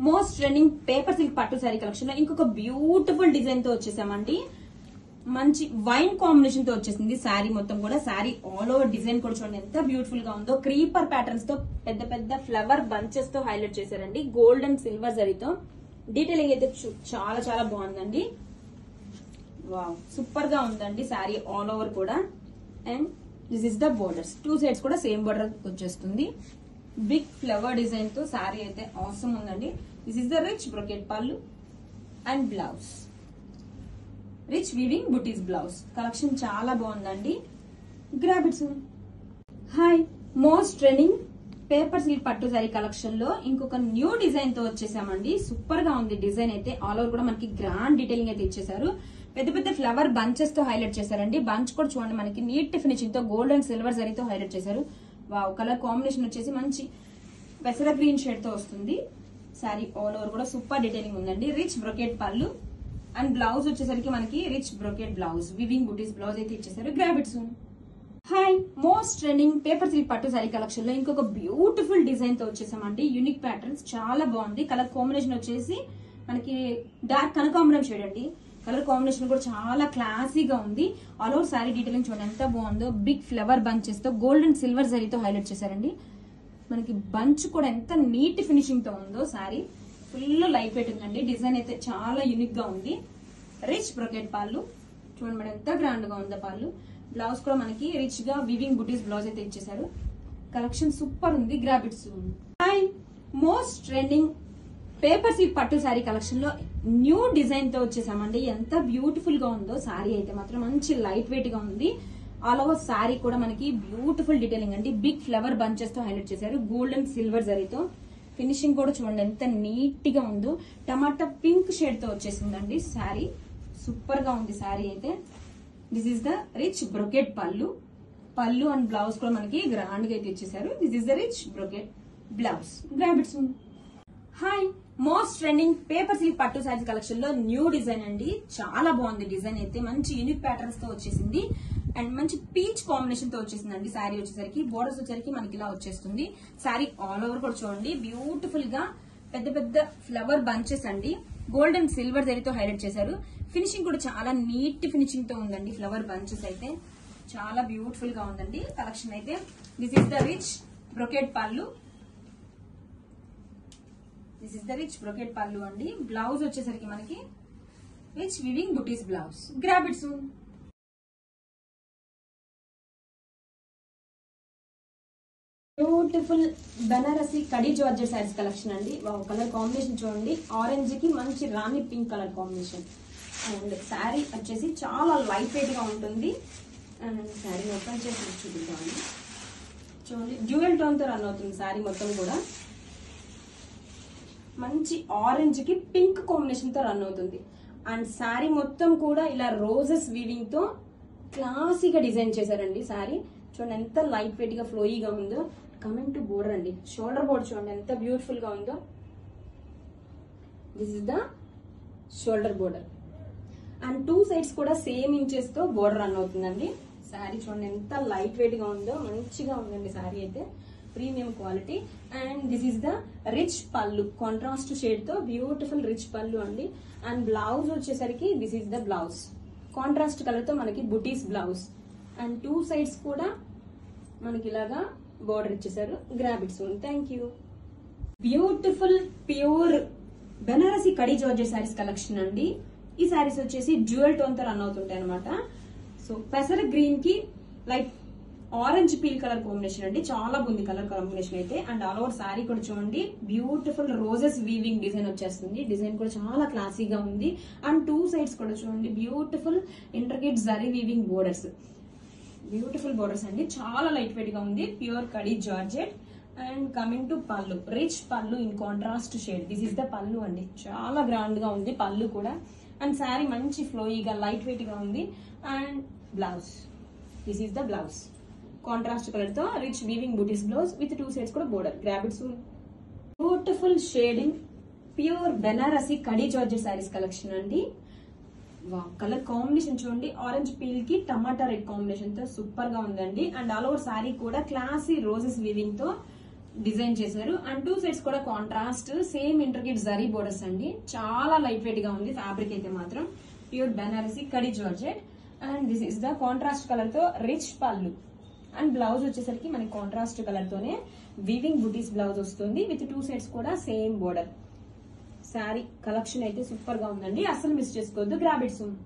Most trending paper silk పట్టు sari collection లో ఇంకొక బ్యూటిఫుల్ డిజైన్ తో వచ్చేసామండి. మంచి వైన్ కాంబినేషన్ తో వచ్చేసింది శారీ మొత్తం కూడా. శారీ ఆల్ ఓవర్ డిజైన్ కూడా చూడండి ఎంత బ్యూటిఫుల్ గా ఉందో. క్రీపర్ ప్యాటర్న్స్ తో పెద్ద పెద్ద ఫ్లవర్ బంచెస్ తో హైలైట్ చేశారండి. గోల్డ్ అండ్ సిల్వర్ జరీతో డీటెయిలింగ్ అయితే చాలా చాలా బాగుందండి. వావ్, సూపర్ గా ఉందండి శారీ ఆల్ ఓవర్ కూడా. And this is the borders, two sides కూడా సేమ్ బోర్డర్ వచ్చేస్తుంది. బిగ్ ఫ్లవర్ డిజైన్ తో శారీ అయితే ఆసమ్ ఉందండి. This is the rich brocade పళ్ళు and blouse. Rich weaving buttis blouse collection చాలా బాగుందండి. Grab it soon. Hi, most trending paper silk పట్టు sari collection లో ఇంకొక న్యూ డిజైన్ తో వచ్చేసామండి. సూపర్ గా ఉంది డిజైన్ అయితే. ఆల్ ఓవర్ కూడా మనకి గ్రాండ్ డీటెయిలింగ్ అయితే ఇచ్చేసారు. పెద్ద పెద్ద ఫ్లవర్ బంచెస్ తో హైలైట్ చేశారండి. బంచ్ కూడా చూడండి మనకి నీట్ ఫినిషింగ్ తో గోల్డ్ అండ్ సిల్వర్ జరీతో హైలైట్ చేశారు. వావ్, కలర్ కాంబినేషన్ వచ్చేసి మంచి పెసర గ్రీన్ షేడ్ తో వస్తుంది. శారీ ఆల్ ఓవర్ కూడా సూపర్ డీటెయిలింగ్ ఉందండి. రిచ్ బ్రొకెట్ పళ్ళు అండ్ బ్లౌజ్ వచ్చేసరికి మనకి rich brocade blouse, weaving buttis blouse అయితే ఇచ్చేసారు. Grab it soon. Hi, most trending paper silk పట్టు శారీ కలెక్షన్ లో ఇంకొక బ్యూటిఫుల్ డిజైన్ తో వచ్చేసామండి. యూనిక్ ప్యాటర్న్స్ చాలా బాగుంది. కలర్ కాంబినేషన్ వచ్చేసి మనకి డార్క్ కనకాంబరం షేడ్ అండి. కలర్ కాంబినేషన్ కూడా చాలా క్లాసీగా ఉంది. ఆల్ ఓవర్ శారీ డీటెయిలింగ్ చూడండి ఎంత బాగుందో. బిగ్ ఫ్లవర్ బంచెస్ తో గోల్డ్ అండ్ సిల్వర్ జరీతో హైలైట్ చేశారండి. మనకి బంచ్ కూడా ఎంత నీట్ ఫినిషింగ్ తో ఉందో. శారీ ఫుల్ లైట్ వెయిట్ ఉందండి. డిజైన్ అయితే చాలా యూనిక్ గా ఉంది. రిచ్ బ్రొకెట్ పళ్ళు చూడండి మేడం ఎంత గ్రాండ్ గా ఉందో పళ్ళు. బ్లౌజ్ కూడా మనకి రిచ్ గా వివింగ్ బుటీస్ బ్లౌజ్ అయితే ఇచ్చేసారు. కలెక్షన్ సూపర్ ఉంది. Grab it soon. Hi, most trending paper silk పట్టు శారీ కలెక్షన్ లో న్యూ డిజైన్ తో వచ్చేసామండి. ఎంత బ్యూటిఫుల్ గా ఉందో శారీ అయితే మాత్రం మంచి లైట్ వెయిట్ గా ఉంది. ఆల్ ఓవర్ శారీ కూడా మనకి బ్యూటిఫుల్ డీటెయిలింగ్ అండి. బిగ్ ఫ్లవర్ బంచెస్ తో హైలైట్ చేశారు. గోల్డ్ అండ్ సిల్వర్ జరీతో ఫినిషింగ్ కూడా చూడండి ఎంత నీట్ గా ఉందో. టమాటా పింక్ షేడ్ తో వచ్చేసిందండి శారీ. సూపర్ గా ఉంది శారీ అయితే. This is the rich brocade పళ్ళు. పళ్ళు అండ్ బ్లౌజ్ కూడా మనకి గ్రాండ్ గా అయితే ఇచ్చేసారు. This is the rich brocade blouse. Grab it soon. Hi, most trending paper silk పట్టు శారీ కలెక్షన్ లో న్యూ డిజైన్ అండి. చాలా బాగుంది డిజైన్ అయితే. మంచి యూనిక్ ప్యాటర్న్స్ తో వచ్చేసింది. అండ్ మంచి పీచ్ కాంబినేషన్ తో వచ్చేసిందండి. శారీ వచ్చేసరికి బోర్డర్స్ వచ్చేసరికి మనకి ఇలా వచ్చేస్తుంది. శారీ ఆల్ ఓవర్ కూడా చూడండి బ్యూటిఫుల్ గా పెద్ద పెద్ద ఫ్లవర్ బంచెస్ అండి. గోల్డ్ అండ్ సిల్వర్ జరీతో హైలైట్ చేశారు. ఫినిషింగ్ కూడా చాలా నీట్ ఫినిషింగ్ తో ఉందండి. ఫ్లవర్ బంచెస్ అయితే చాలా బ్యూటిఫుల్ గా ఉందండి కలెక్షన్ అయితే. This is the rich brocade pallu. This is the rich brocade pallu అండి. బ్లౌజ్ వచ్చేసరికి మనకి rich weaving buttis blouse. Grab it soon. Beautiful Banarasi kadhi georgette saris collection అండి. కలర్ కాంబినేషన్ చూడండి. ఆరెంజ్ కి మంచి rani pink colour combination. And sari వచ్చేసి చాలా లైట్ వెయిట్ గా ఉంటుంది. అండ్ శారీ మొత్తం చేసి చూపిద్దామండి. చూడండి డ్యూయల్ టోన్ తో రన్ అవుతుంది శారీ మొత్తం కూడా. మంచి ఆరెంజ్ కి పింక్ కాంబినేషన్ తో రన్ అవుతుంది. అండ్ శారీ మొత్తం కూడా ఇలా రోజెస్ వీవింగ్ తో క్లాసీగా డిజైన్ చేశారండి. శారీ చూడండి ఎంత లైట్ వెయిట్ గా ఫ్లోయీగా ఉందో. కమింగ్ టు బోర్డర్ అండి. షోల్డర్ బోర్డర్ చూడండి ఎంత బ్యూటిఫుల్ గా ఉందో. This is the shoulder border. And two sides కూడా సేమ్ ఇంచెస్ తో బోర్డర్ రన్ అవుతుందండి. శారీ చూడండి ఎంత లైట్ వెయిట్ గా ఉందో. మంచిగా ఉందండి శారీ అయితే. Premium quality. And this is the rich పళ్ళు. కాంట్రాస్ట్ షేడ్ తో బ్యూటిఫుల్ రిచ్ పళ్ళు అండి. అండ్ బ్లౌజ్ వచ్చేసరికి this is the blouse. Contrast colour తో మనకి బుటీస్ బ్లౌజ్. అండ్ టూ సైడ్స్ కూడా మనకి ఇలాగా బోర్డర్ ఇచ్చేసారు. Grab it soon. Thank you. Beautiful pure Banarasi kadhi georgette saris collection అండి. ఈ శారీస్ వచ్చేసి డ్యూయల్ టోన్ తో రన్ అవుతుంటాయి అనమాట. సో పెసర గ్రీన్ కి like orange peel colour combination అండి. చాలా బాగుంది కలర్ కాంబినేషన్ అయితే. అండ్ ఆల్ ఓవర్ శారీ కూడా చూడండి బ్యూటిఫుల్ రోజెస్ వీవింగ్ డిజైన్ వచ్చేస్తుంది. డిజైన్ కూడా చాలా క్లాసీగా ఉంది. అండ్ టూ సైడ్స్ కూడా చూడండి beautiful intricate zari weaving borders. Beautiful borders అండి. చాలా లైట్ వెయిట్ గా ఉంది. Pure khadi georgette. And coming to పళ్ళు, రిచ్ పళ్ళు in contrast shade. This is the పళ్ళు అండి. చాలా గ్రాండ్ గా ఉంది పళ్ళు కూడా. అండ్ శారీ మంచి ఫ్లోయిగా లైట్ వెయిట్ గా ఉంది. And blouse, this is the blouse. Contrast colour తో rich weaving buttis blouse with two sides కూడా border. Grab it soon. Beautiful shading pure Banarasi kadhi georgette saris collection అండి. కలర్ కాంబినేషన్ చూడండి. ఆరెంజ్ పీల్ కి టమాటా రెడ్ కాంబినేషన్ తో super గా ఉందండి. And all over sari కూడా classy roses weaving తో డిజైన్ చేశారు. అండ్ 2 సెట్స్ కూడా contrast same intricate zari borders అండి. చాలా లైట్ వెయిట్ గా ఉంది ఫ్యాబ్రిక్ అయితే మాత్రం. Pure Banarasi kadhi georgette. And this is the contrast colour తో రిచ్ పళ్ళు. అండ్ బ్లౌజ్ వచ్చేసరికి మనకి కాంట్రాస్ట్ కలర్ తోనే వీవింగ్ బుటీస్ బ్లౌజ్ వస్తుంది విత్ 2 సెట్స్ కూడా సేమ్ బోర్డర్. శారీ కలెక్షన్ అయితే సూపర్ గా ఉందండి, అసలు మిస్ చేసుకోవద్దు. Grab it soon.